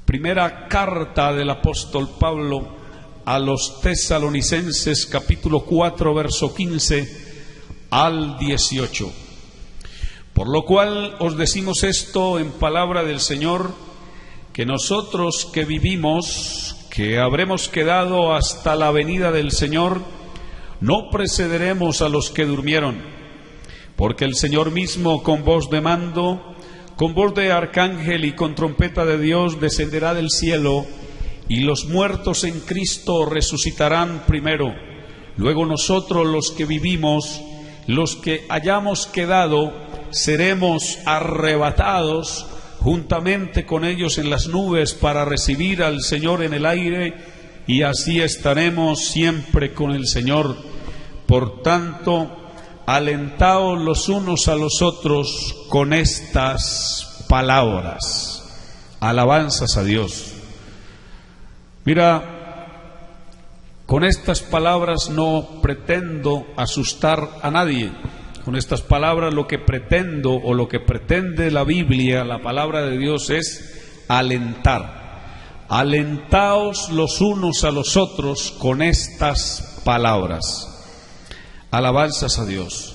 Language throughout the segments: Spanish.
Primera carta del apóstol Pablo a los Tesalonicenses, capítulo 4, verso 15 al 18. Por lo cual os decimos esto en palabra del Señor, que nosotros que vivimos, que habremos quedado hasta la venida del Señor, no precederemos a los que durmieron, porque el Señor mismo con voz de mando, con voz de arcángel y con trompeta de Dios descenderá del cielo, y los muertos en Cristo resucitarán primero. Luego nosotros los que vivimos, los que hayamos quedado, seremos arrebatados juntamente con ellos en las nubes para recibir al Señor en el aire, y así estaremos siempre con el Señor. Por tanto, alentaos los unos a los otros con estas palabras. Alabanzas a Dios. Mira, con estas palabras no pretendo asustar a nadie. Con estas palabras lo que pretendo o lo que pretende la Biblia, la palabra de Dios, es alentar. Alentaos los unos a los otros con estas palabras. Alabanzas a Dios.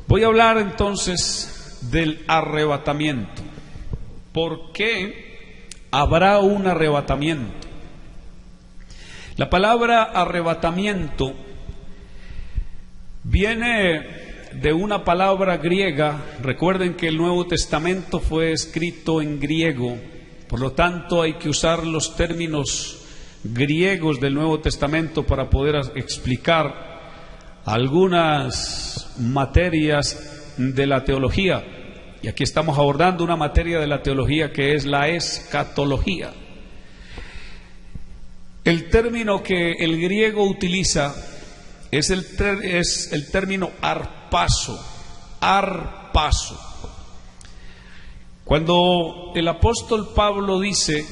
Voy a hablar entonces del arrebatamiento. ¿Por qué habrá un arrebatamiento? La palabra arrebatamiento viene de una palabra griega. Recuerden que el Nuevo Testamento fue escrito en griego, por lo tanto hay que usar los términos griegos del Nuevo Testamento para poder explicar algunas materias de la teología. Y aquí estamos abordando una materia de la teología que es la escatología. El término que el griego utiliza es el término arpazo. Arpazo. Cuando el apóstol Pablo dice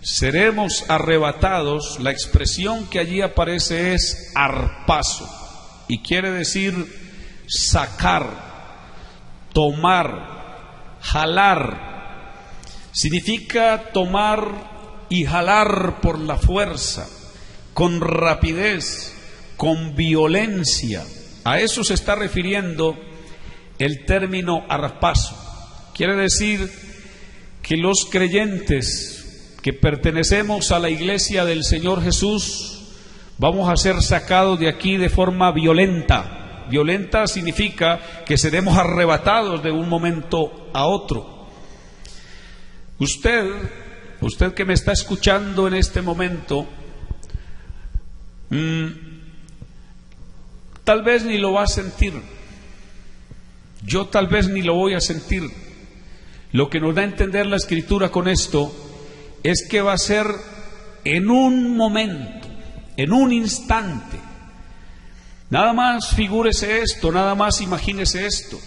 seremos arrebatados, la expresión que allí aparece es arpazo, y quiere decir sacar, tomar, jalar. Significa tomar y jalar por la fuerza, con rapidez, con violencia. A eso se está refiriendo el término arpazo. Quiere decir que los creyentes que pertenecemos a la iglesia del Señor Jesús vamos a ser sacados de aquí de forma violenta. Violenta significa que seremos arrebatados de un momento a otro. Usted que me está escuchando en este momento, tal vez ni lo va a sentir. Yo tal vez ni lo voy a sentir. Lo que nos da a entender la Escritura con esto es que va a ser en un momento, en un instante. Nada más figúrese esto, nada más imagínese esto,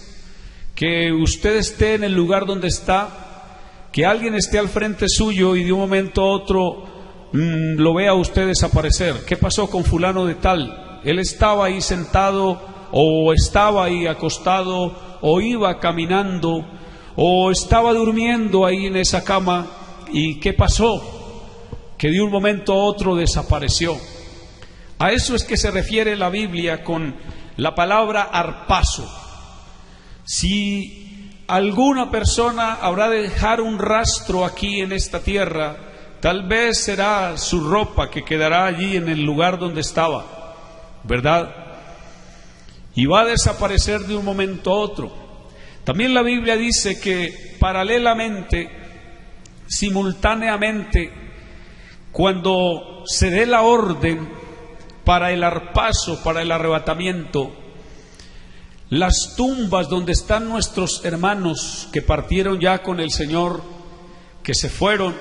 que usted esté en el lugar donde está, que alguien esté al frente suyo y de un momento a otro lo vea usted desaparecer. ¿Qué pasó con fulano de tal? Él estaba ahí sentado, o estaba ahí acostado, o iba caminando, o estaba durmiendo ahí en esa cama. ¿Y qué pasó? Que de un momento a otro desapareció. A eso es que se refiere la Biblia con la palabra arpazo. Si alguna persona habrá de dejar un rastro aquí en esta tierra, tal vez será su ropa que quedará allí en el lugar donde estaba, ¿verdad? Y va a desaparecer de un momento a otro. También la Biblia dice que paralelamente, simultáneamente, cuando se dé la orden para el arpazo, para el arrebatamiento, las tumbas donde están nuestros hermanos que partieron ya con el Señor, que se fueron,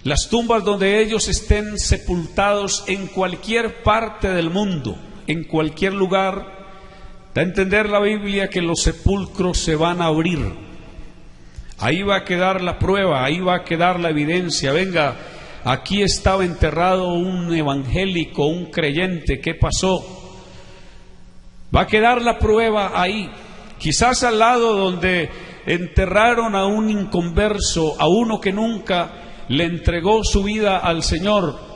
las tumbas donde ellos estén sepultados en cualquier parte del mundo, en cualquier lugar, da a entender la Biblia que los sepulcros se van a abrir. Ahí va a quedar la prueba, ahí va a quedar la evidencia. Venga, aquí estaba enterrado un evangélico, un creyente, ¿qué pasó? Va a quedar la prueba ahí. Quizás al lado donde enterraron a un inconverso, a uno que nunca le entregó su vida al Señor.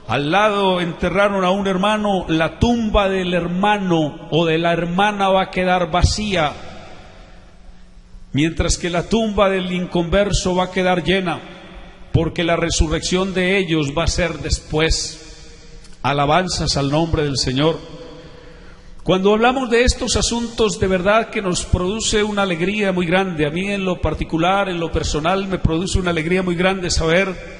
Al lado enterraron a un hermano, la tumba del hermano o de la hermana va a quedar vacía, mientras que la tumba del inconverso va a quedar llena, porque la resurrección de ellos va a ser después. Alabanzas al nombre del Señor. Cuando hablamos de estos asuntos, de verdad que nos produce una alegría muy grande. A mí en lo particular, en lo personal, me produce una alegría muy grande saber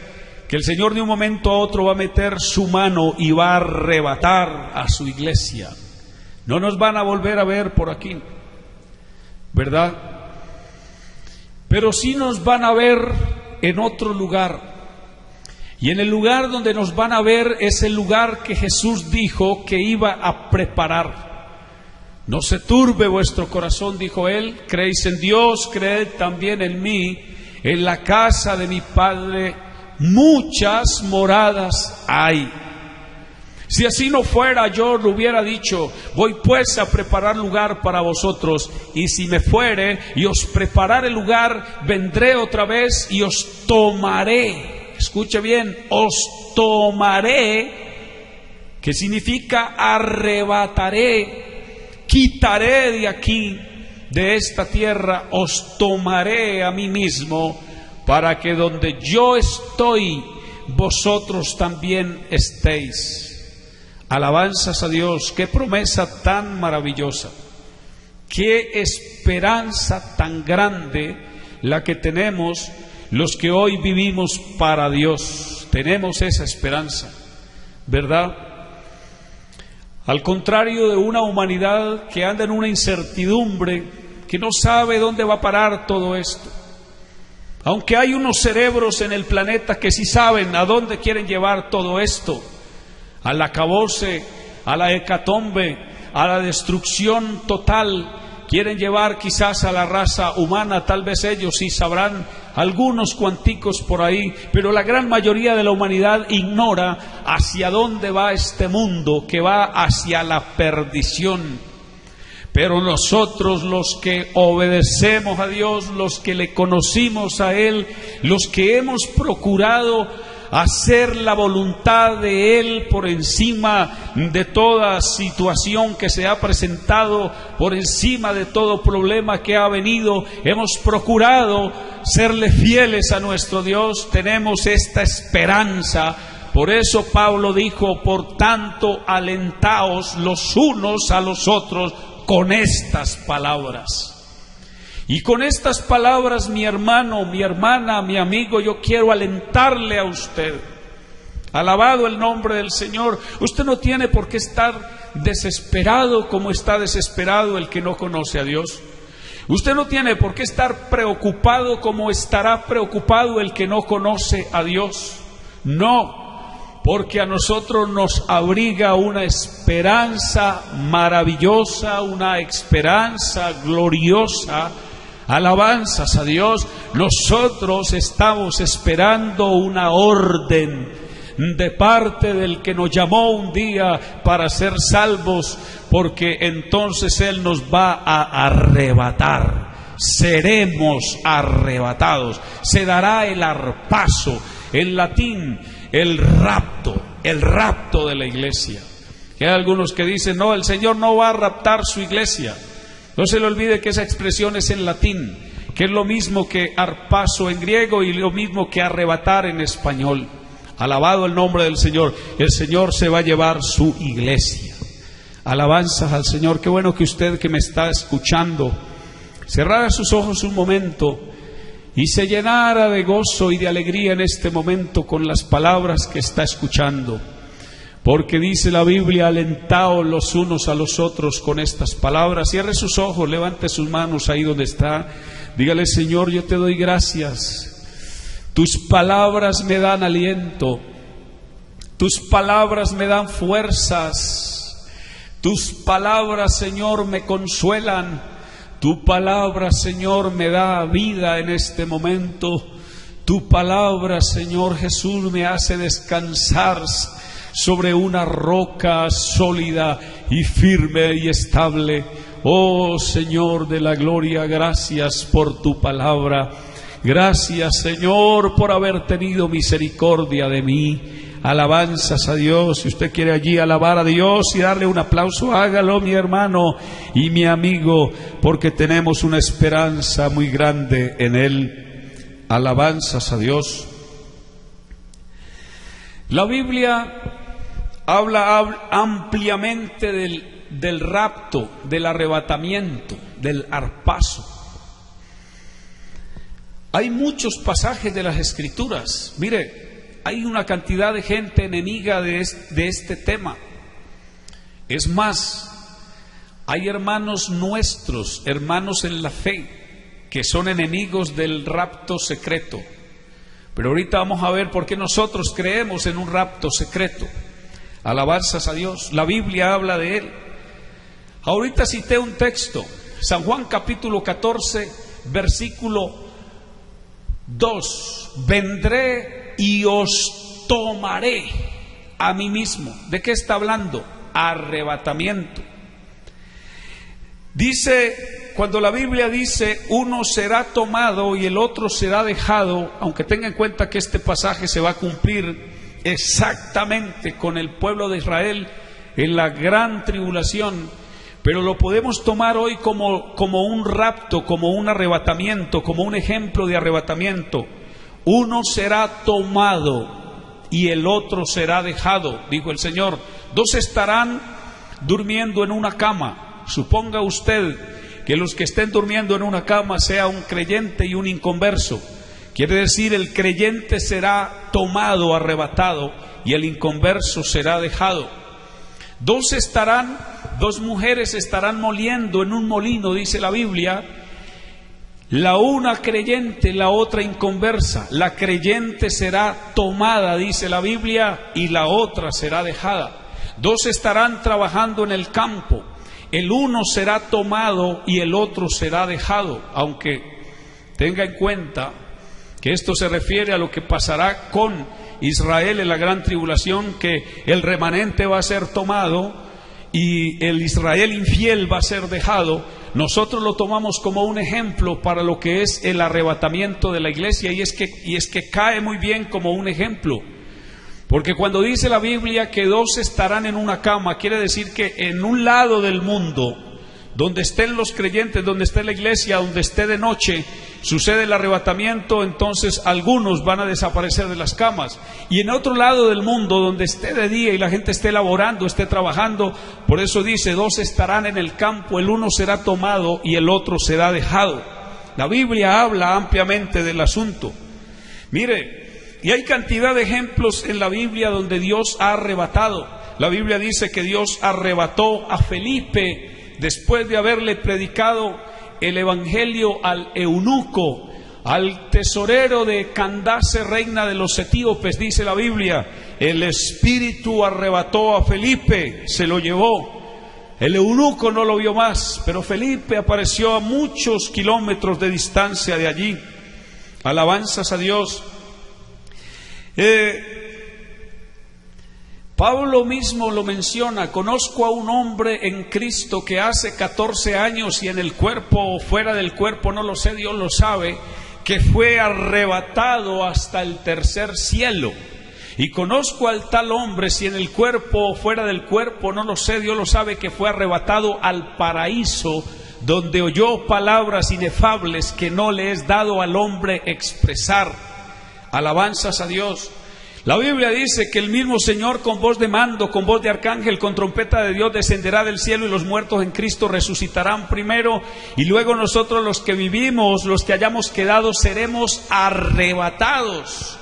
que el Señor de un momento a otro va a meter su mano y va a arrebatar a su iglesia. No nos van a volver a ver por aquí, ¿verdad? Pero sí nos van a ver en otro lugar. Y en el lugar donde nos van a ver es el lugar que Jesús dijo que iba a preparar. No se turbe vuestro corazón, dijo Él, creéis en Dios, creed también en mí. En la casa de mi Padre muchas moradas hay. Si así no fuera, yo lo hubiera dicho, voy pues a preparar lugar para vosotros, y si me fuere y os preparare lugar, vendré otra vez y os tomaré. Escuche bien, os tomaré, que significa arrebataré, quitaré de aquí, de esta tierra, os tomaré a mí mismo, para que donde yo estoy, vosotros también estéis. Alabanzas a Dios, qué promesa tan maravillosa, qué esperanza tan grande la que tenemos los que hoy vivimos para Dios. Tenemos esa esperanza, ¿verdad? Al contrario de una humanidad que anda en una incertidumbre, que no sabe dónde va a parar todo esto. Aunque hay unos cerebros en el planeta que sí saben a dónde quieren llevar todo esto, al acabose, a la hecatombe, a la destrucción total, quieren llevar quizás a la raza humana. Tal vez ellos sí sabrán, algunos cuanticos por ahí, pero la gran mayoría de la humanidad ignora hacia dónde va este mundo, que va hacia la perdición. Pero nosotros, los que obedecemos a Dios, los que le conocimos a Él, los que hemos procurado hacer la voluntad de Él por encima de toda situación que se ha presentado, por encima de todo problema que ha venido, hemos procurado serle fieles a nuestro Dios, tenemos esta esperanza. Por eso Pablo dijo, por tanto, alentaos los unos a los otros con estas palabras. Y con estas palabras, mi hermano, mi hermana, mi amigo, yo quiero alentarle a usted. Alabado el nombre del Señor. Usted no tiene por qué estar desesperado como está desesperado el que no conoce a Dios. Usted no tiene por qué estar preocupado como estará preocupado el que no conoce a Dios. No. Porque a nosotros nos abriga una esperanza maravillosa, una esperanza gloriosa. Alabanzas a Dios. Nosotros estamos esperando una orden de parte del que nos llamó un día para ser salvos, porque entonces Él nos va a arrebatar. Seremos arrebatados. Se dará el arpazo. En latín, el rapto de la iglesia. Que hay algunos que dicen, no, el Señor no va a raptar su iglesia. No se le olvide que esa expresión es en latín, que es lo mismo que arpazo en griego y lo mismo que arrebatar en español. Alabado el nombre del Señor. El Señor se va a llevar su iglesia. Alabanzas al Señor. Qué bueno que usted que me está escuchando cerrara sus ojos un momento y se llenara de gozo y de alegría en este momento con las palabras que está escuchando. Porque dice la Biblia, alentaos los unos a los otros con estas palabras. Cierre sus ojos, levante sus manos ahí donde está. Dígale, Señor, yo te doy gracias. Tus palabras me dan aliento. Tus palabras me dan fuerzas. Tus palabras, Señor, me consuelan. Tu palabra, Señor, me da vida en este momento. Tu palabra, Señor Jesús, me hace descansar sobre una roca sólida y firme y estable. Oh Señor de la gloria, gracias por tu palabra. Gracias, Señor, por haber tenido misericordia de mí. Alabanzas a Dios. Si usted quiere allí alabar a Dios y darle un aplauso, hágalo, mi hermano y mi amigo, porque tenemos una esperanza muy grande en Él. Alabanzas a Dios. La Biblia habla ampliamente del rapto, del arrebatamiento, del arpazo. Hay muchos pasajes de las Escrituras. Mire, hay una cantidad de gente enemiga de este tema. Es más, hay hermanos nuestros, hermanos en la fe, que son enemigos del rapto secreto. Pero ahorita vamos a ver por qué nosotros creemos en un rapto secreto. Alabanzas a Dios. La Biblia habla de él. Ahorita cité un texto, San Juan capítulo 14, versículo 2. Vendré y os tomaré a mí mismo. ¿De qué está hablando? Arrebatamiento. Dice, cuando la Biblia dice uno será tomado y el otro será dejado, aunque tenga en cuenta que este pasaje se va a cumplir exactamente con el pueblo de Israel en la gran tribulación, pero lo podemos tomar hoy como un rapto, como un arrebatamiento, como un ejemplo de arrebatamiento. Uno será tomado y el otro será dejado, dijo el Señor. Dos estarán durmiendo en una cama. Suponga usted que los que estén durmiendo en una cama sea un creyente y un inconverso. Quiere decir, el creyente será tomado, arrebatado, y el inconverso será dejado. Dos mujeres estarán moliendo en un molino, dice la Biblia. La una creyente, la otra inconversa. La creyente será tomada, dice la Biblia, y la otra será dejada. Dos estarán trabajando en el campo. El uno será tomado y el otro será dejado, aunque tenga en cuenta que esto se refiere a lo que pasará con Israel en la gran tribulación, que el remanente va a ser tomado y el Israel infiel va a ser dejado. Nosotros lo tomamos como un ejemplo para lo que es el arrebatamiento de la iglesia, y es que cae muy bien como un ejemplo. Porque cuando dice la Biblia que dos estarán en una cama, quiere decir que en un lado del mundo, donde estén los creyentes, donde esté la iglesia, donde esté de noche, sucede el arrebatamiento, entonces algunos van a desaparecer de las camas. Y en otro lado del mundo, donde esté de día y la gente esté laborando, esté trabajando, por eso dice, dos estarán en el campo, el uno será tomado y el otro será dejado. La Biblia habla ampliamente del asunto. Mire, y hay cantidad de ejemplos en la Biblia donde Dios ha arrebatado. La Biblia dice que Dios arrebató a Felipe después de haberle predicado el evangelio al eunuco, al tesorero de Candace, reina de los etíopes, dice la Biblia. El Espíritu arrebató a Felipe, se lo llevó. El eunuco no lo vio más, pero Felipe apareció a muchos kilómetros de distancia de allí. Alabanzas a Dios. Pablo mismo lo menciona: conozco a un hombre en Cristo que hace 14 años, y en el cuerpo o fuera del cuerpo, no lo sé, Dios lo sabe, que fue arrebatado hasta el tercer cielo. Y conozco al tal hombre, si en el cuerpo o fuera del cuerpo, no lo sé, Dios lo sabe, que fue arrebatado al paraíso, donde oyó palabras inefables que no le es dado al hombre expresar. Alabanzas a Dios. La Biblia dice que el mismo Señor, con voz de mando, con voz de arcángel, con trompeta de Dios, descenderá del cielo, y los muertos en Cristo resucitarán primero, y luego nosotros, los que vivimos, los que hayamos quedado, seremos arrebatados.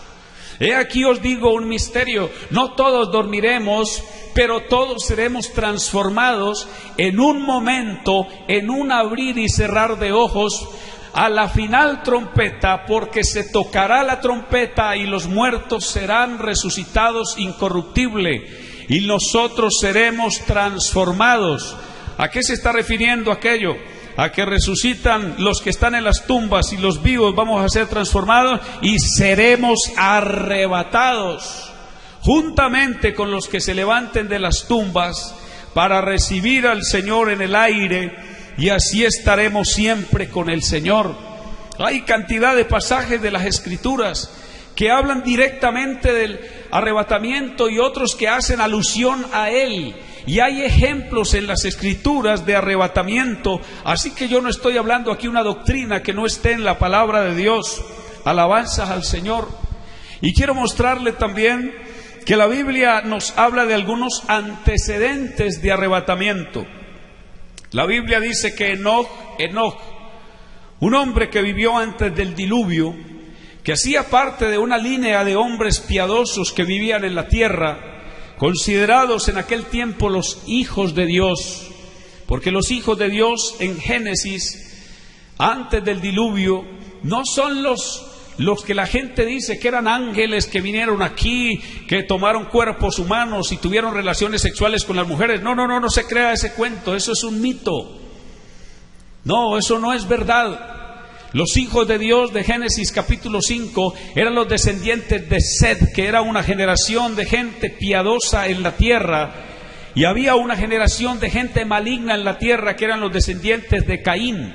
He aquí os digo un misterio: no todos dormiremos, pero todos seremos transformados en un momento, en un abrir y cerrar de ojos, a la final trompeta, porque se tocará la trompeta y los muertos serán resucitados incorruptible y nosotros seremos transformados. ¿A qué se está refiriendo aquello? A que resucitan los que están en las tumbas, y los vivos vamos a ser transformados y seremos arrebatados juntamente con los que se levanten de las tumbas para recibir al Señor en el aire. y así estaremos siempre con el Señor. Hay cantidad de pasajes de las Escrituras que hablan directamente del arrebatamiento y otros que hacen alusión a él. Y hay ejemplos en las Escrituras de arrebatamiento, así que yo no estoy hablando aquí una doctrina que no esté en la palabra de Dios. Alabanzas al Señor. Y quiero mostrarle también que la Biblia nos habla de algunos antecedentes de arrebatamiento. La Biblia dice que Enoc, un hombre que vivió antes del diluvio, que hacía parte de una línea de hombres piadosos que vivían en la tierra, considerados en aquel tiempo los hijos de Dios, porque los hijos de Dios en Génesis, antes del diluvio, no son los que la gente dice que eran ángeles que vinieron aquí, que tomaron cuerpos humanos y tuvieron relaciones sexuales con las mujeres. No se crea ese cuento, eso es un mito. No, eso no es verdad. Los hijos de Dios de Génesis capítulo 5 eran los descendientes de Set, que era una generación de gente piadosa en la tierra, y había una generación de gente maligna en la tierra que eran los descendientes de Caín.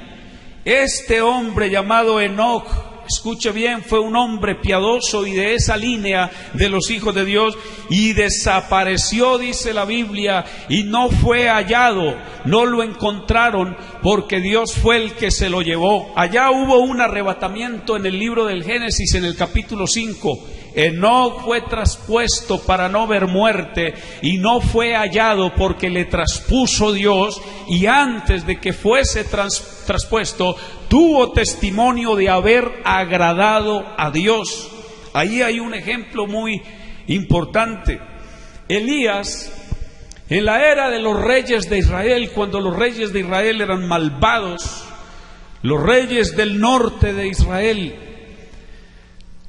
Este hombre llamado Enoc, escuche bien, fue un hombre piadoso y de esa línea de los hijos de Dios, y desapareció, dice la Biblia, y no fue hallado, no lo encontraron, porque Dios fue el que se lo llevó. Allá hubo un arrebatamiento en el libro del Génesis, en el capítulo 5. Enoc fue traspuesto para no ver muerte y no fue hallado porque le traspuso Dios, y antes de que fuese traspuesto tuvo testimonio de haber agradado a Dios. Ahí hay un ejemplo muy importante. Elías, en la era de los reyes de Israel, cuando los reyes de Israel eran malvados, los reyes del norte de Israel,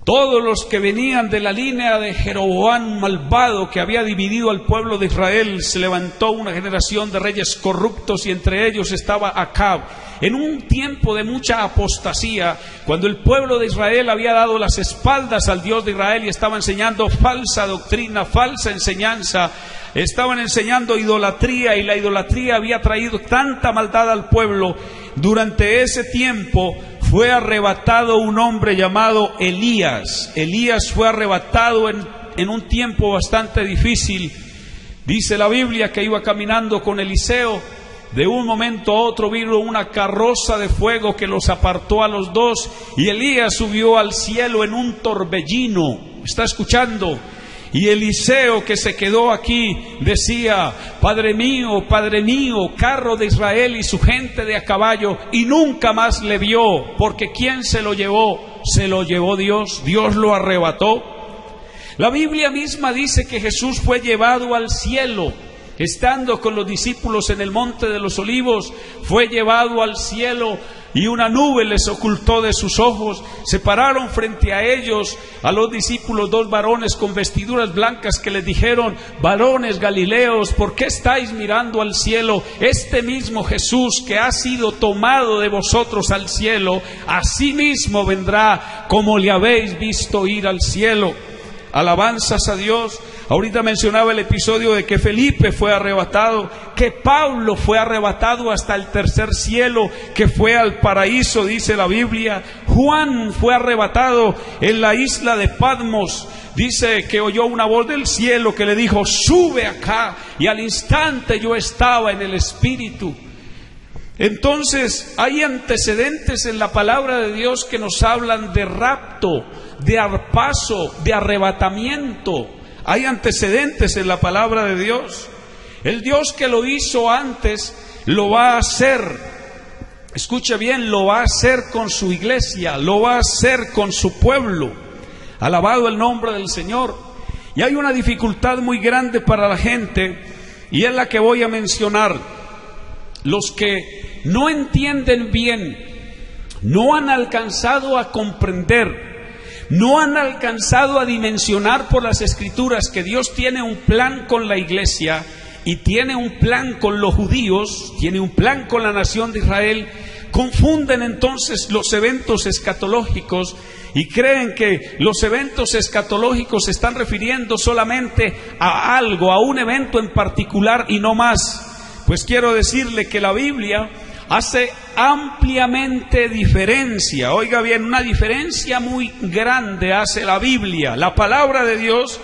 todos los que venían de la línea de Jeroboam malvado, que había dividido al pueblo de Israel, se levantó una generación de reyes corruptos, y entre ellos estaba Acab. En un tiempo de mucha apostasía, cuando el pueblo de Israel había dado las espaldas al Dios de Israel y estaba enseñando falsa doctrina, falsa enseñanza, estaban enseñando idolatría, y la idolatría había traído tanta maldad al pueblo. Durante ese tiempo fue arrebatado un hombre llamado Elías. Elías fue arrebatado en un tiempo bastante difícil. Dice la Biblia que iba caminando con Eliseo. De un momento a otro vino una carroza de fuego que los apartó a los dos, y Elías subió al cielo en un torbellino. ¿Está escuchando? Y Eliseo, que se quedó aquí, decía: Padre mío, carro de Israel y su gente de a caballo. Y nunca más le vio, porque ¿quién se lo llevó? Se lo llevó Dios. Dios lo arrebató. La Biblia misma dice que Jesús fue llevado al cielo. Estando con los discípulos en el monte de los olivos, fue llevado al cielo, y una nube les ocultó de sus ojos. Se pararon frente a ellos, a los discípulos, dos varones con vestiduras blancas, que les dijeron: varones galileos, ¿por qué estáis mirando al cielo? Este mismo Jesús que ha sido tomado de vosotros al cielo, así mismo vendrá como le habéis visto ir al cielo. Alabanzas a Dios. Ahorita mencionaba el episodio de que Felipe fue arrebatado, que Pablo fue arrebatado hasta el tercer cielo, que fue al paraíso, dice la Biblia. Juan fue arrebatado en la isla de Patmos. Dice que oyó una voz del cielo que le dijo: sube acá, y al instante yo estaba en el Espíritu. Entonces hay antecedentes en la palabra de Dios que nos hablan de rapto, de arpazo, de arrebatamiento. Hay antecedentes en la palabra de Dios. El Dios que lo hizo antes lo va a hacer. Escuche bien, lo va a hacer con su iglesia, lo va a hacer con su pueblo. Alabado el nombre del Señor. Y hay una dificultad muy grande para la gente, y es la que voy a mencionar. Los que no entienden bien, no han alcanzado a comprender, no han alcanzado a dimensionar por las Escrituras que Dios tiene un plan con la iglesia, y tiene un plan con los judíos, tiene un plan con la nación de Israel. Confunden entonces los eventos escatológicos y creen que los eventos escatológicos se están refiriendo solamente a algo, a un evento en particular y no más. Pues quiero decirle que la Biblia hace ampliamente diferencia. Oiga bien, una diferencia muy grande hace la Biblia, la palabra de Dios,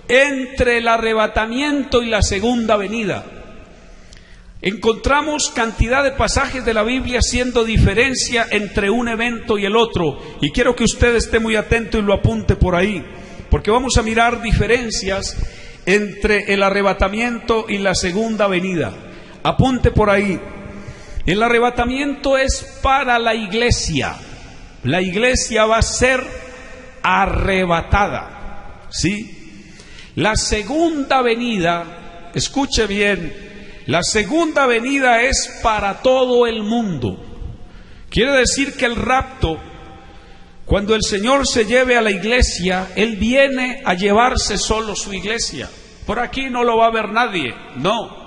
entre el arrebatamiento y la segunda venida. Encontramos cantidad de pasajes de la Biblia haciendo diferencia entre un evento y el otro, y quiero que usted esté muy atento y lo apunte por ahí, porque vamos a mirar diferencias entre el arrebatamiento y la segunda venida. Apunte por ahí. El arrebatamiento es para la iglesia. La iglesia va a ser arrebatada, ¿sí? La segunda venida, escuche bien, la segunda venida es para todo el mundo. Quiere decir que el rapto, cuando el Señor se lleve a la iglesia, Él viene a llevarse solo su iglesia. Por aquí no lo va a ver nadie, no.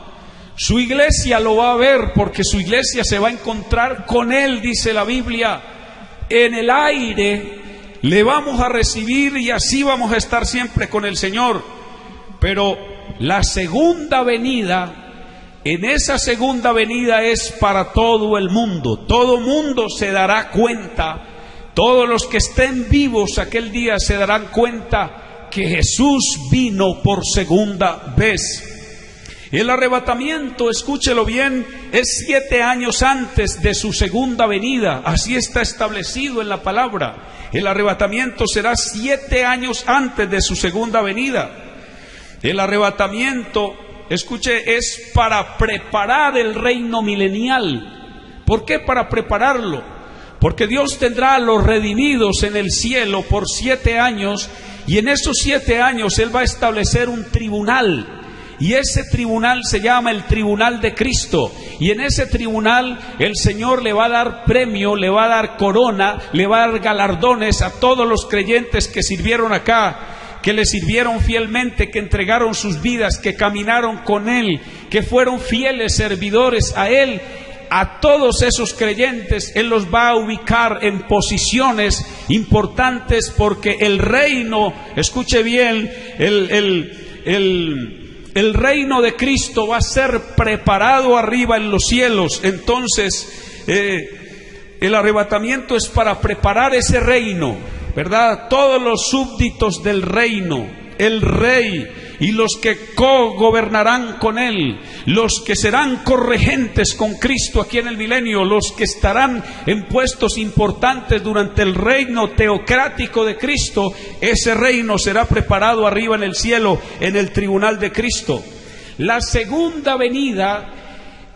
Su iglesia lo va a ver, porque su iglesia se va a encontrar con Él, dice la Biblia. En el aire le vamos a recibir y así vamos a estar siempre con el Señor. Pero la segunda venida, en esa segunda venida es para todo el mundo. Todo mundo se dará cuenta, todos los que estén vivos aquel día se darán cuenta que Jesús vino por segunda vez. El arrebatamiento, escúchelo bien, es 7 años antes de su segunda venida. Así está establecido en la palabra. El arrebatamiento será 7 años antes de su segunda venida. El arrebatamiento, escuche, es para preparar el reino milenial. ¿Por qué para prepararlo? Porque Dios tendrá a los redimidos en el cielo por 7 años, y en esos 7 años Él va a establecer un tribunal. Y ese tribunal se llama el tribunal de Cristo. Y en ese tribunal el Señor le va a dar premio, le va a dar corona, le va a dar galardones a todos los creyentes que sirvieron acá, que le sirvieron fielmente, que entregaron sus vidas, que caminaron con Él, que fueron fieles servidores a Él. A todos esos creyentes Él los va a ubicar en posiciones importantes, porque el reino, escuche bien, el reino de Cristo va a ser preparado arriba en los cielos. Entonces, el arrebatamiento es para preparar ese reino, ¿verdad? Todos los súbditos del reino, el rey y los que co-gobernarán con Él, los que serán corregentes con Cristo aquí en el milenio, los que estarán en puestos importantes durante el reino teocrático de Cristo, ese reino será preparado arriba en el cielo, en el tribunal de Cristo. La segunda venida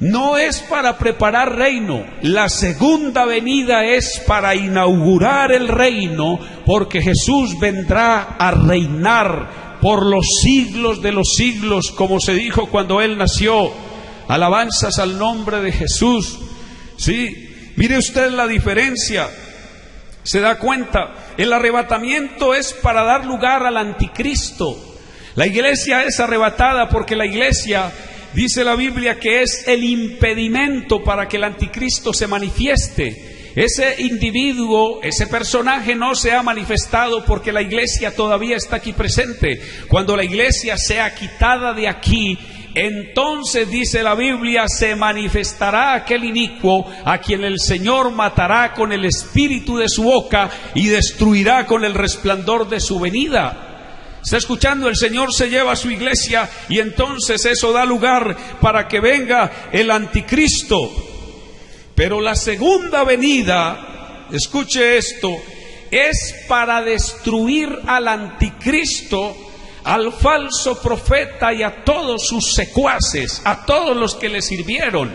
no es para preparar reino, la segunda venida es para inaugurar el reino, porque Jesús vendrá a reinar por los siglos de los siglos, como se dijo cuando Él nació. Alabanzas al nombre de Jesús. Sí, mire usted la diferencia. ¿Se da cuenta? El arrebatamiento es para dar lugar al anticristo. La iglesia es arrebatada porque la iglesia, dice la Biblia, que es el impedimento para que el anticristo se manifieste. Ese individuo, ese personaje no se ha manifestado porque la iglesia todavía está aquí presente. Cuando la iglesia sea quitada de aquí, entonces, dice la Biblia, se manifestará aquel inicuo a quien el Señor matará con el espíritu de su boca y destruirá con el resplandor de su venida. ¿Está escuchando? El Señor se lleva a su iglesia y entonces eso da lugar para que venga el anticristo. Pero la segunda venida, escuche esto, es para destruir al anticristo, al falso profeta y a todos sus secuaces, a todos los que le sirvieron.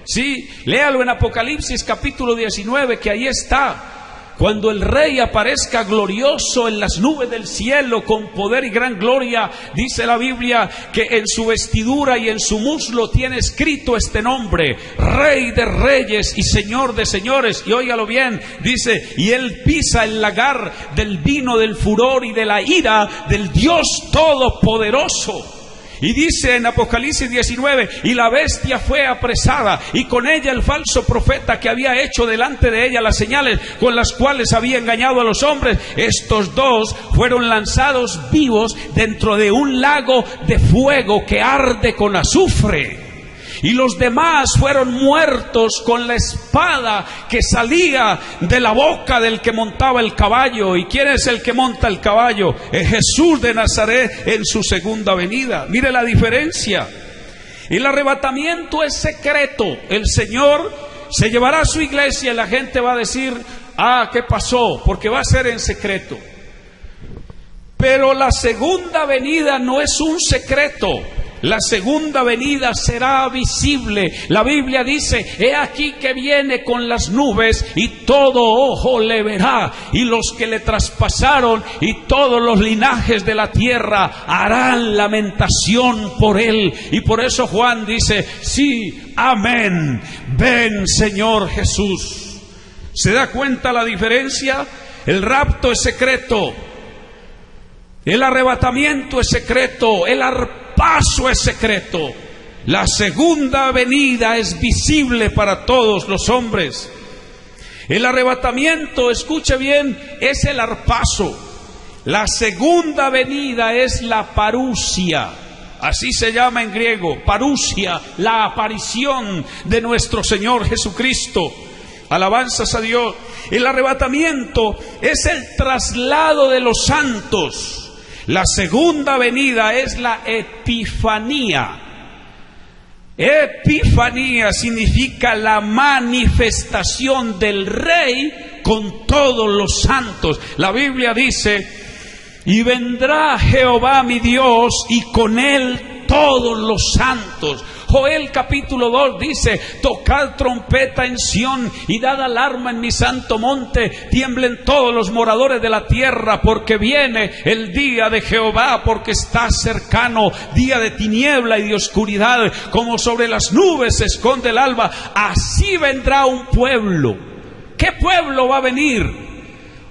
Sí, léalo en Apocalipsis capítulo 19, que ahí está. Cuando el Rey aparezca glorioso en las nubes del cielo con poder y gran gloria, dice la Biblia que en su vestidura y en su muslo tiene escrito este nombre: Rey de Reyes y Señor de Señores. Y óigalo bien, dice: y Él pisa el lagar del vino del furor y de la ira del Dios Todopoderoso. Y dice en Apocalipsis 19: y la bestia fue apresada, y con ella el falso profeta que había hecho delante de ella las señales con las cuales había engañado a los hombres. Estos dos fueron lanzados vivos dentro de un lago de fuego que arde con azufre. y los demás fueron muertos con la espada que salía de la boca del que montaba el caballo. ¿Y quién es el que monta el caballo? Es Jesús de Nazaret en su segunda venida. Mire la diferencia. El arrebatamiento es secreto. El Señor se llevará a su iglesia y la gente va a decir: ah, ¿qué pasó? Porque va a ser en secreto. Pero la segunda venida no es un secreto. La segunda venida será visible. La Biblia dice: he aquí que viene con las nubes y todo ojo le verá, y los que le traspasaron y todos los linajes de la tierra harán lamentación por él. Y por eso Juan dice: sí, amén, ven Señor Jesús. ¿Se da cuenta la diferencia? El rapto es secreto, el arrebatamiento es secreto, el paso es secreto. La segunda venida es visible para todos los hombres. El arrebatamiento, escuche bien, es el arpazo. La segunda venida es la parusia. Así se llama en griego, parusia, la aparición de nuestro Señor Jesucristo. Alabanzas a Dios. El arrebatamiento es el traslado de los santos. La segunda venida es la epifanía. Epifanía significa la manifestación del Rey con todos los santos. La Biblia dice: y vendrá Jehová mi Dios y con él todos los santos. Joel capítulo 2 dice: tocad trompeta en Sión y dad alarma en mi santo monte, tiemblen todos los moradores de la tierra, porque viene el día de Jehová, porque está cercano, día de tiniebla y de oscuridad, como sobre las nubes se esconde el alba. Así vendrá un pueblo. ¿Qué pueblo va a venir?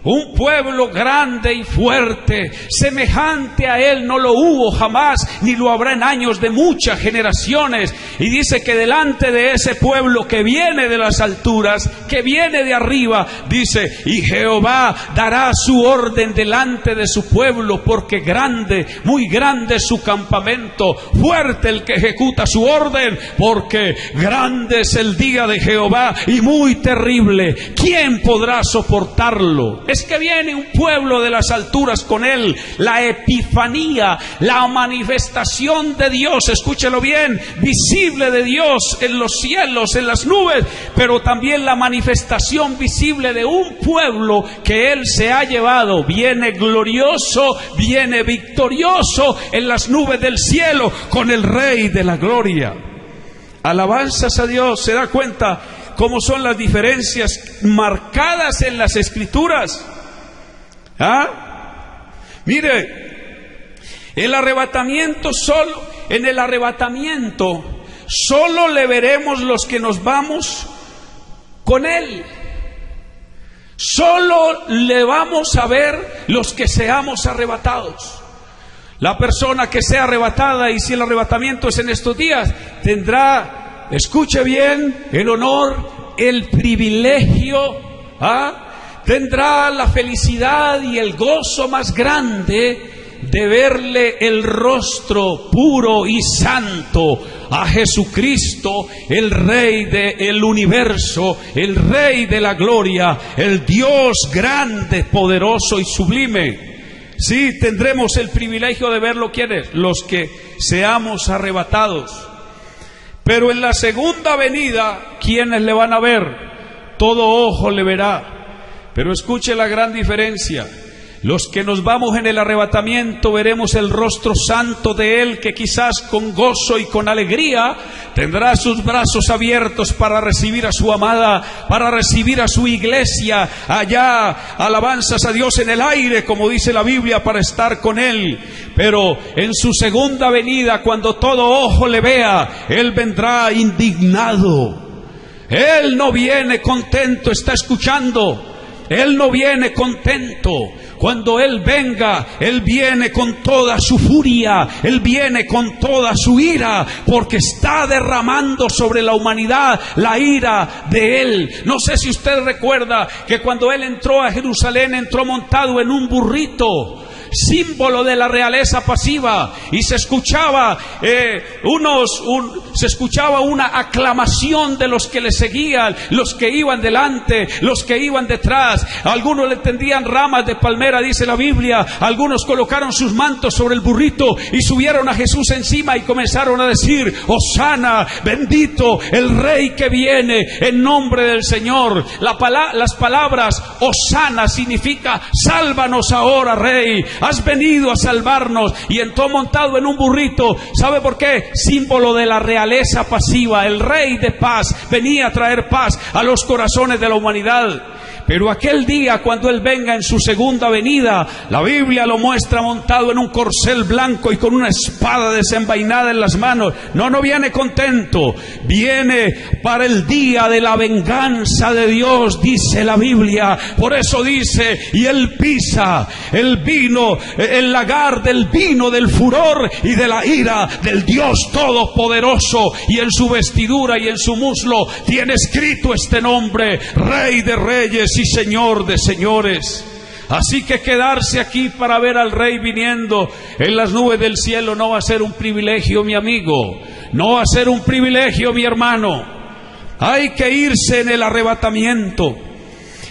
Un pueblo grande y fuerte, semejante a él no lo hubo jamás, ni lo habrá en años de muchas generaciones. Y dice que delante de ese pueblo que viene de las alturas, que viene de arriba, dice: y Jehová dará su orden delante de su pueblo, porque grande, muy grande es su campamento, fuerte el que ejecuta su orden, porque grande es el día de Jehová y muy terrible. ¿Quién podrá soportarlo? Es que viene un pueblo de las alturas con él. La epifanía, la manifestación de Dios, escúchelo bien, visible de Dios en los cielos, en las nubes, pero también la manifestación visible de un pueblo que él se ha llevado. Viene glorioso, viene victorioso en las nubes del cielo con el Rey de la gloria. Alabanzas a Dios. ¿Se da cuenta cómo son las diferencias marcadas en las Escrituras? Mire, el arrebatamiento en el arrebatamiento solo le veremos los que nos vamos con él. Solo le vamos a ver los que seamos arrebatados. La persona que sea arrebatada, y si el arrebatamiento es en estos días, tendrá, escuche bien, el honor, el privilegio, tendrá la felicidad y el gozo más grande de verle el rostro puro y santo a Jesucristo, el Rey del universo, el Rey de la gloria, el Dios grande, poderoso y sublime. Sí, tendremos el privilegio de verlo. ¿Quiénes? Los que seamos arrebatados. Pero en la segunda venida, ¿quiénes le van a ver? Todo ojo le verá. Pero escuche la gran diferencia. Los que nos vamos en el arrebatamiento veremos el rostro santo de Él, que quizás con gozo y con alegría tendrá sus brazos abiertos para recibir a su amada, para recibir a su iglesia allá, alabanzas a Dios, en el aire, como dice la Biblia, para estar con Él. Pero en su segunda venida, cuando todo ojo le vea, Él vendrá indignado. Él no viene contento, está escuchando. Él no viene contento. Cuando Él venga, Él viene con toda su furia, Él viene con toda su ira, porque está derramando sobre la humanidad la ira de Él. No sé si usted recuerda que cuando Él entró a Jerusalén, entró montado en un burrito. símbolo de la realeza pasiva, y se escuchaba una aclamación de los que le seguían, los que iban delante, los que iban detrás. Algunos le tendían ramas de palmera, dice la Biblia. Algunos colocaron sus mantos sobre el burrito y subieron a Jesús encima y comenzaron a decir: Hosana, bendito el Rey que viene en nombre del Señor. Las palabras Hosana significa: sálvanos ahora, Rey, has venido a salvarnos. Y entró montado en un burrito. ¿Sabe por qué? Símbolo de la realeza pasiva. El Rey de paz venía a traer paz a los corazones de la humanidad. Pero aquel día, cuando Él venga en su segunda venida, la Biblia lo muestra montado en un corcel blanco y con una espada desenvainada en las manos. No viene contento, viene para el día de la venganza de Dios, dice la Biblia. Por eso dice: y Él pisa el vino, el lagar del vino del furor y de la ira del Dios Todopoderoso, y en su vestidura y en su muslo tiene escrito este nombre: Rey de Reyes y Señor de señores. Así que quedarse aquí para ver al Rey viniendo en las nubes del cielo no va a ser un privilegio, mi amigo. No va a ser un privilegio, mi hermano. Hay que irse en el arrebatamiento.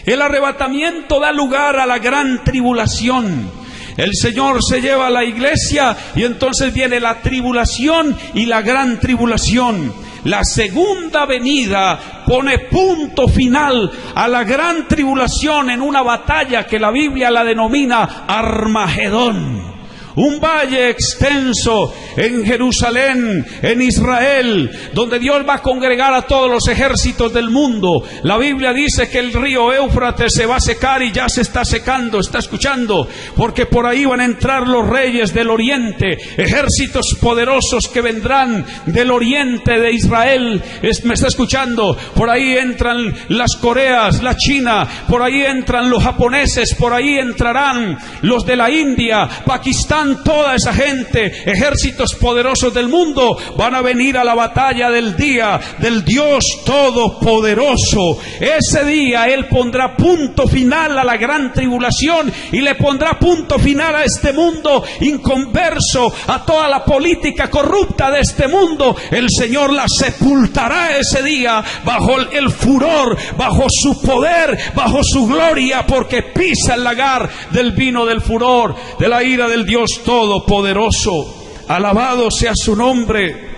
El arrebatamiento da lugar a la gran tribulación. El Señor se lleva a la iglesia y entonces viene la tribulación y la gran tribulación. La segunda venida pone punto final a la gran tribulación en una batalla que la Biblia la denomina Armagedón. Un valle extenso en Jerusalén, en Israel, donde Dios va a congregar a todos los ejércitos del mundo. La Biblia dice que el río Éufrates se va a secar y ya se está secando, está escuchando, porque por ahí van a entrar los reyes del oriente, ejércitos poderosos que vendrán del oriente de Israel. Me está escuchando. Por ahí entran las Coreas, la China, por ahí entran los japoneses, por ahí entrarán los de la India, Pakistán. Toda esa gente, ejércitos poderosos del mundo, van a venir a la batalla del día del Dios Todopoderoso. Ese día Él pondrá punto final a la gran tribulación y le pondrá punto final a este mundo inconverso, a toda la política corrupta de este mundo. El Señor la sepultará ese día bajo el furor, bajo su poder, bajo su gloria, porque pisa el lagar del vino del furor, de la ira del Dios Todopoderoso. Alabado sea su nombre.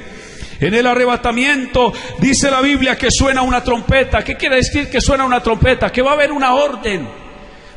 En el arrebatamiento dice la Biblia que suena una trompeta. ¿Qué quiere decir que suena una trompeta? Que va a haber una orden.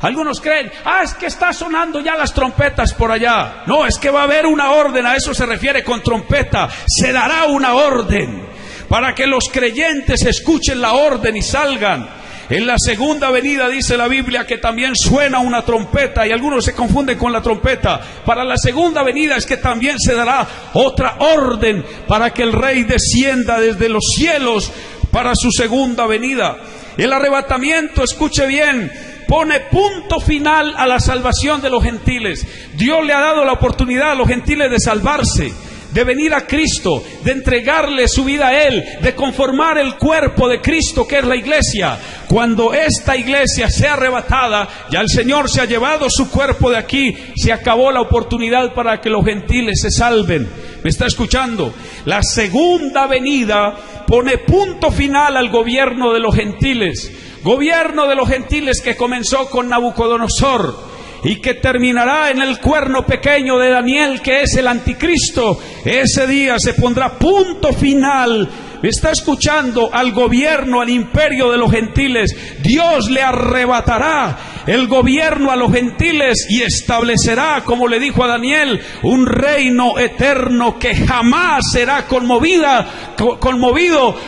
Algunos creen: es que está sonando ya las trompetas por allá. No, es que va a haber una orden. A eso se refiere con trompeta. Se dará una orden para que los creyentes escuchen la orden y salgan. En la segunda venida dice la Biblia que también suena una trompeta, y algunos se confunden con la trompeta. Para la segunda venida es que también se dará otra orden para que el Rey descienda desde los cielos para su segunda venida. El arrebatamiento, escuche bien, pone punto final a la salvación de los gentiles. Dios le ha dado la oportunidad a los gentiles de salvarse, de venir a Cristo, de entregarle su vida a Él, de conformar el cuerpo de Cristo, que es la iglesia. Cuando esta iglesia sea arrebatada, ya el Señor se ha llevado su cuerpo de aquí, se acabó la oportunidad para que los gentiles se salven. ¿Me está escuchando? La segunda venida pone punto final al gobierno de los gentiles. Gobierno de los gentiles que comenzó con Nabucodonosor y que terminará en el cuerno pequeño de Daniel, que es el anticristo. Ese día se pondrá punto final. ¿Me está escuchando? Al gobierno, al imperio de los gentiles. Dios le arrebatará el gobierno a los gentiles y establecerá, como le dijo a Daniel, un reino eterno que jamás será conmovido,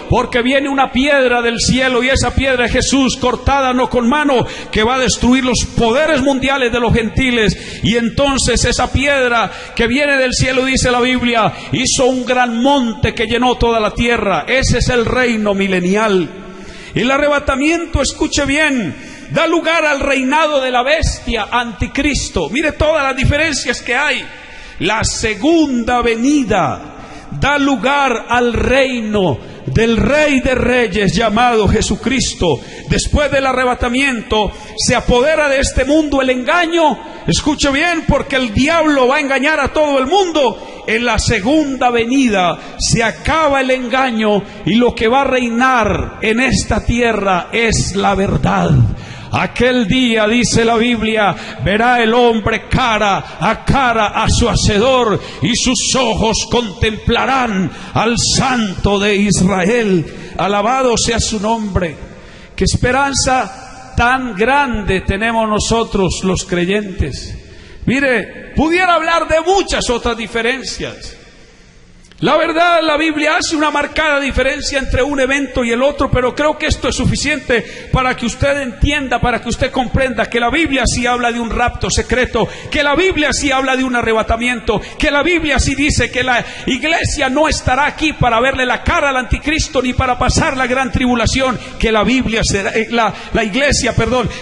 porque viene una piedra del cielo, y esa piedra es Jesús, cortada no con mano, que va a destruir los poderes mundiales de los gentiles. Y entonces esa piedra que viene del cielo, dice la Biblia, hizo un gran monte que llenó toda la tierra. Ese es el reino milenial. El arrebatamiento, escuche bien, da lugar al reinado de la bestia anticristo. Mire todas las diferencias que hay. La segunda venida da lugar al reino del Rey de Reyes llamado Jesucristo, después del arrebatamiento, se apodera de este mundo el engaño. Escuche bien, porque el diablo va a engañar a todo el mundo. En la segunda venida se acaba el engaño y lo que va a reinar en esta tierra es la verdad. Aquel día, dice la Biblia, verá el hombre cara a su Hacedor, y sus ojos contemplarán al Santo de Israel. Alabado sea su nombre. Qué esperanza tan grande tenemos nosotros los creyentes. Mire, pudiera hablar de muchas otras diferencias. La verdad, la Biblia hace una marcada diferencia entre un evento y el otro, pero creo que esto es suficiente para que usted entienda, para que usted comprenda que la Biblia sí habla de un rapto secreto, que la Biblia sí habla de un arrebatamiento, que la Biblia sí dice que la iglesia no estará aquí para verle la cara al anticristo ni para pasar la gran tribulación, que la Biblia será, la iglesia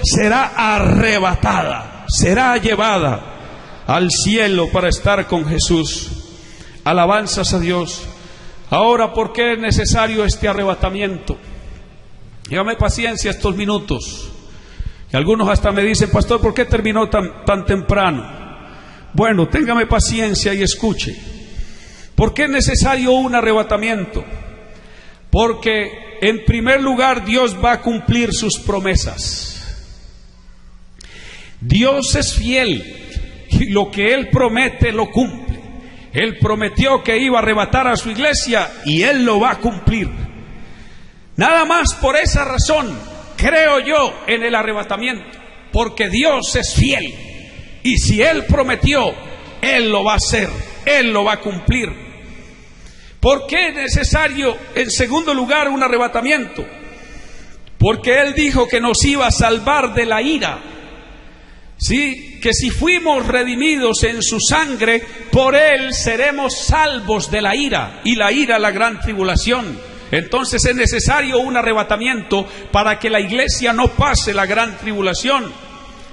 será arrebatada, será llevada al cielo para estar con Jesús. Alabanzas a Dios. Ahora, ¿por qué es necesario este arrebatamiento? Dígame paciencia estos minutos. Y algunos hasta me dicen: pastor, ¿por qué terminó tan temprano? Bueno, téngame paciencia y escuche. ¿Por qué es necesario un arrebatamiento? Porque en primer lugar Dios va a cumplir sus promesas. Dios es fiel y lo que Él promete lo cumple. Él prometió que iba a arrebatar a su iglesia y Él lo va a cumplir. Nada más por esa razón creo yo en el arrebatamiento, porque Dios es fiel y si Él prometió, Él lo va a hacer, Él lo va a cumplir. ¿Por qué es necesario, en segundo lugar, un arrebatamiento? Porque Él dijo que nos iba a salvar de la ira. Sí, que si fuimos redimidos en su sangre, por Él seremos salvos de la ira, y la ira, la gran tribulación. Entonces es necesario un arrebatamiento para que la iglesia no pase la gran tribulación.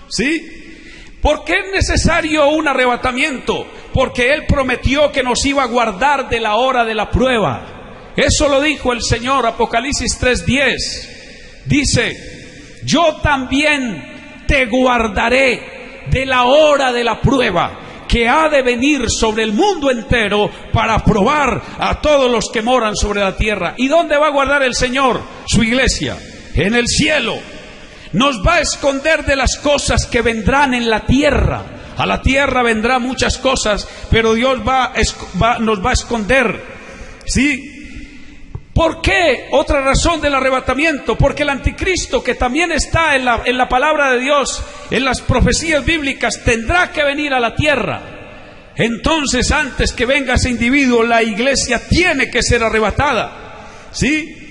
¿Sí? ¿Por qué es necesario un arrebatamiento? Porque Él prometió que nos iba a guardar de la hora de la prueba. Eso lo dijo el Señor, Apocalipsis 3:10. Dice: yo también te guardaré de la hora de la prueba que ha de venir sobre el mundo entero para probar a todos los que moran sobre la tierra. ¿Y dónde va a guardar el Señor su iglesia? En el cielo. Nos va a esconder de las cosas que vendrán en la tierra. A la tierra vendrán muchas cosas, pero Dios nos va a esconder. ¿Sí? ¿Por qué? Otra razón del arrebatamiento, porque el anticristo, que también está en la palabra de Dios, en las profecías bíblicas, tendrá que venir a la tierra. Entonces, antes que venga ese individuo, la iglesia tiene que ser arrebatada. ¿Sí?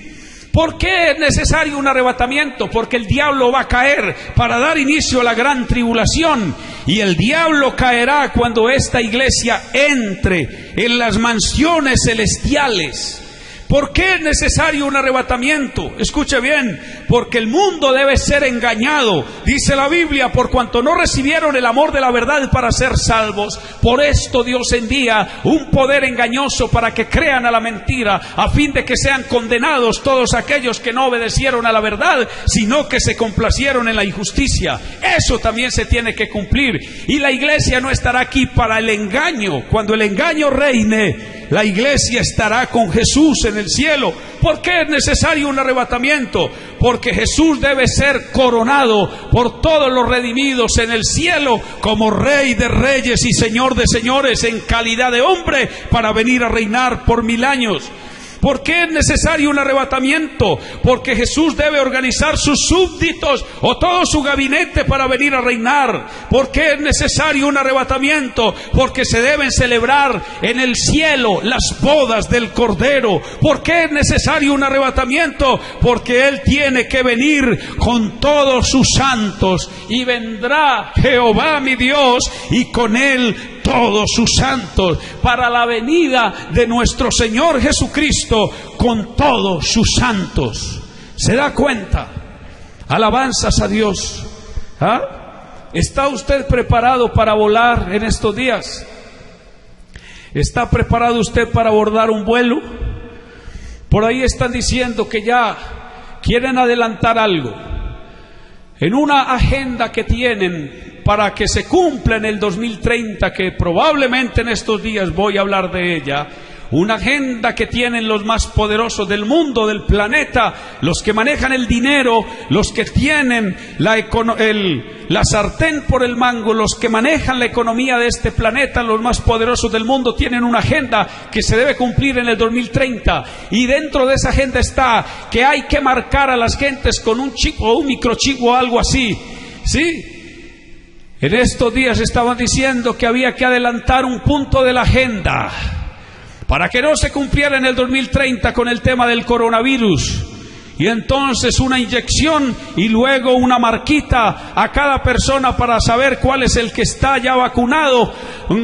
¿Por qué es necesario un arrebatamiento? Porque el diablo va a caer para dar inicio a la gran tribulación, y el diablo caerá cuando esta iglesia entre en las mansiones celestiales. ¿Por qué es necesario un arrebatamiento? Escuche bien, porque el mundo debe ser engañado, dice la Biblia, por cuanto no recibieron el amor de la verdad para ser salvos. Por esto Dios envía un poder engañoso para que crean a la mentira, a fin de que sean condenados todos aquellos que no obedecieron a la verdad, sino que se complacieron en la injusticia. Eso también se tiene que cumplir, y la iglesia no estará aquí para el engaño. Cuando el engaño reine, la iglesia estará con Jesús en el cielo. ¿Por qué es necesario un arrebatamiento? Porque Jesús debe ser coronado por todos los redimidos en el cielo como Rey de Reyes y Señor de Señores, en calidad de hombre, para venir a reinar por 1000 años. ¿Por qué es necesario un arrebatamiento? Porque Jesús debe organizar sus súbditos o todo su gabinete para venir a reinar. ¿Por qué es necesario un arrebatamiento? Porque se deben celebrar en el cielo las bodas del Cordero. ¿Por qué es necesario un arrebatamiento? Porque Él tiene que venir con todos sus santos, y vendrá Jehová mi Dios y con Él todos sus santos, para la venida de nuestro Señor Jesucristo con todos sus santos. ¿Se da cuenta? Alabanzas a Dios. ¿Ah? ¿Está usted preparado para volar en estos días? ¿Está preparado usted para abordar un vuelo? Por ahí están diciendo que ya quieren adelantar algo en una agenda que tienen para que se cumpla en el 2030, que probablemente en estos días voy a hablar de ella. Una agenda que tienen los más poderosos del mundo, del planeta, los que manejan el dinero, los que tienen la sartén por el mango, los que manejan la economía de este planeta, los más poderosos del mundo, tienen una agenda que se debe cumplir en el 2030. Y dentro de esa agenda está que hay que marcar a las gentes con un chip o un microchip o algo así, ¿sí? En estos días estaban diciendo que había que adelantar un punto de la agenda para que no se cumpliera en el 2030 con el tema del coronavirus. Y entonces una inyección y luego una marquita a cada persona para saber cuál es el que está ya vacunado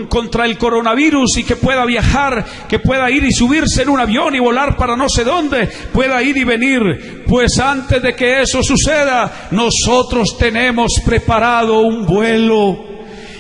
contra el coronavirus y que pueda viajar, que pueda ir y subirse en un avión y volar para no sé dónde, pueda ir y venir. Pues antes de que eso suceda, nosotros tenemos preparado un vuelo.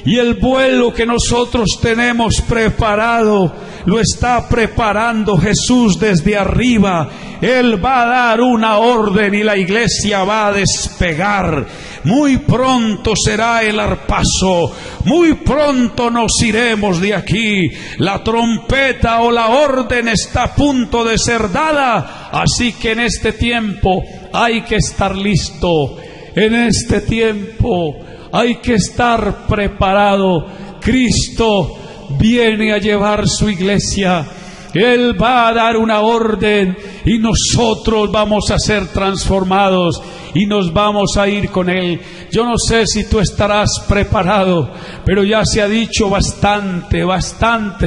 Y el vuelo que nosotros tenemos preparado, lo está preparando Jesús desde arriba. Él va a dar una orden y la iglesia va a despegar. Muy pronto será el arpazo, muy pronto nos iremos de aquí. La trompeta o la orden está a punto de ser dada. Así que en este tiempo hay que estar listo. En este tiempo hay que estar preparado. Cristo viene a llevar su iglesia. Él va a dar una orden y nosotros vamos a ser transformados y nos vamos a ir con Él. Yo no sé si tú estarás preparado, pero ya se ha dicho bastante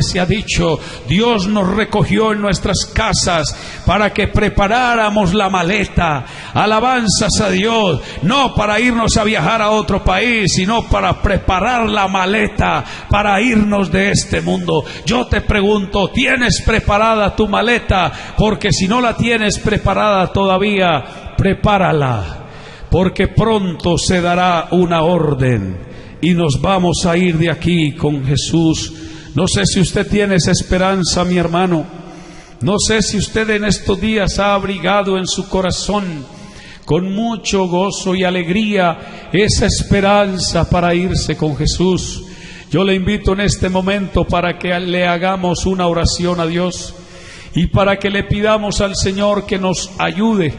se ha dicho. Dios nos recogió en nuestras casas para que preparáramos la maleta. Alabanzas a Dios, no para irnos a viajar a otro país, sino para preparar la maleta para irnos de este mundo. Yo te pregunto, ¿tienes preparada tu maleta? Porque si no la tienes preparada todavía, prepárala, porque pronto se dará una orden y nos vamos a ir de aquí con Jesús. No sé si usted tiene esa esperanza, mi hermano. No sé si usted en estos días ha abrigado en su corazón con mucho gozo y alegría esa esperanza para irse con Jesús. Yo le invito en este momento para que le hagamos una oración a Dios y para que le pidamos al Señor que nos ayude.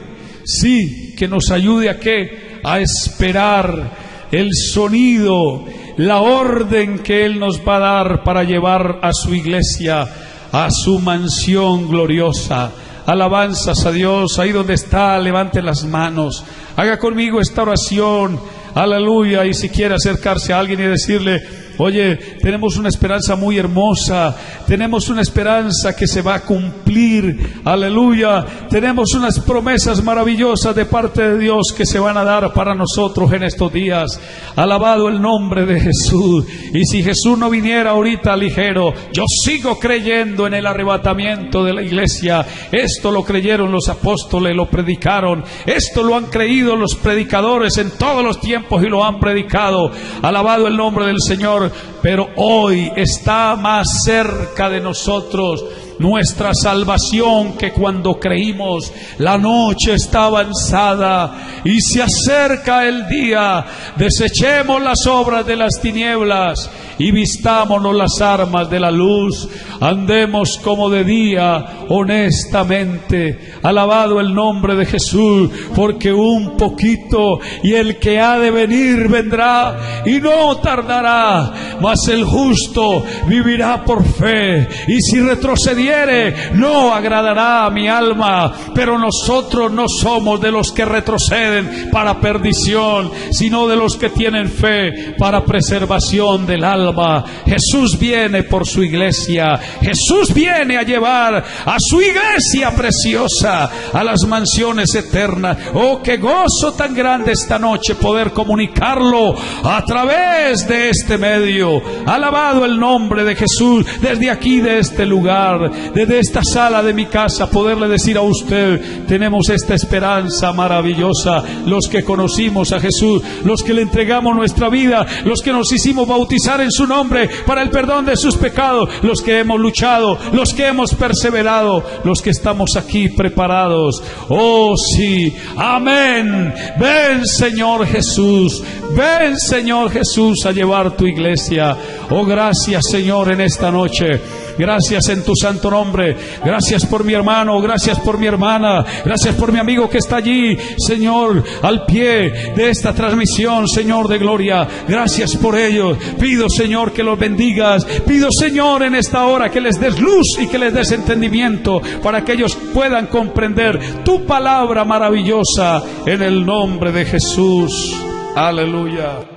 Sí, que nos ayude a ¿qué? A esperar el sonido, la orden que Él nos va a dar para llevar a su iglesia, a su mansión gloriosa. Alabanzas a Dios. Ahí donde está, levante las manos, haga conmigo esta oración. Aleluya. Y si quiere acercarse a alguien y decirle: oye, tenemos una esperanza muy hermosa, tenemos una esperanza que se va a cumplir, aleluya, tenemos unas promesas maravillosas de parte de Dios que se van a dar para nosotros en estos días. Alabado el nombre de Jesús. Y si Jesús no viniera ahorita ligero, yo sigo creyendo en el arrebatamiento de la iglesia. Esto lo creyeron los apóstoles, lo predicaron, esto lo han creído los predicadores en todos los tiempos y lo han predicado. Alabado el nombre del Señor. Pero hoy está más cerca de nosotros nuestra salvación que cuando creímos. La noche está avanzada y se acerca el día. Desechemos las obras de las tinieblas y vistámonos las armas de la luz. Andemos como de día, honestamente. Alabado el nombre de Jesús, porque un poquito y el que ha de venir vendrá y no tardará. Mas el justo vivirá por fe, y si retrocediere no agradará a mi alma. Pero nosotros no somos de los que retroceden para perdición, sino de los que tienen fe para preservación del alma. Jesús viene por su iglesia. Jesús viene a llevar a su iglesia preciosa a las mansiones eternas. Oh, qué gozo tan grande esta noche poder comunicarlo a través de este medio. Alabado el nombre de Jesús. Desde aquí, de este lugar, desde esta sala de mi casa, poderle decir a usted: tenemos esta esperanza maravillosa. Los que conocimos a Jesús, los que le entregamos nuestra vida, los que nos hicimos bautizar en su nombre para el perdón de sus pecados, los que hemos luchado, los que hemos perseverado, los que estamos aquí preparados. Oh sí, amén. Ven, Señor Jesús, ven, Señor Jesús, a llevar tu iglesia. Oh, gracias, Señor, en esta noche. Gracias en tu santo nombre. Gracias por mi hermano, gracias por mi hermana, gracias por mi amigo que está allí, Señor, al pie de esta transmisión, Señor de gloria. Gracias por ellos. Pido, Señor, que los bendigas. Pido, Señor, en esta hora que les des luz y que les des entendimiento para que ellos puedan comprender tu palabra maravillosa, en el nombre de Jesús. Aleluya.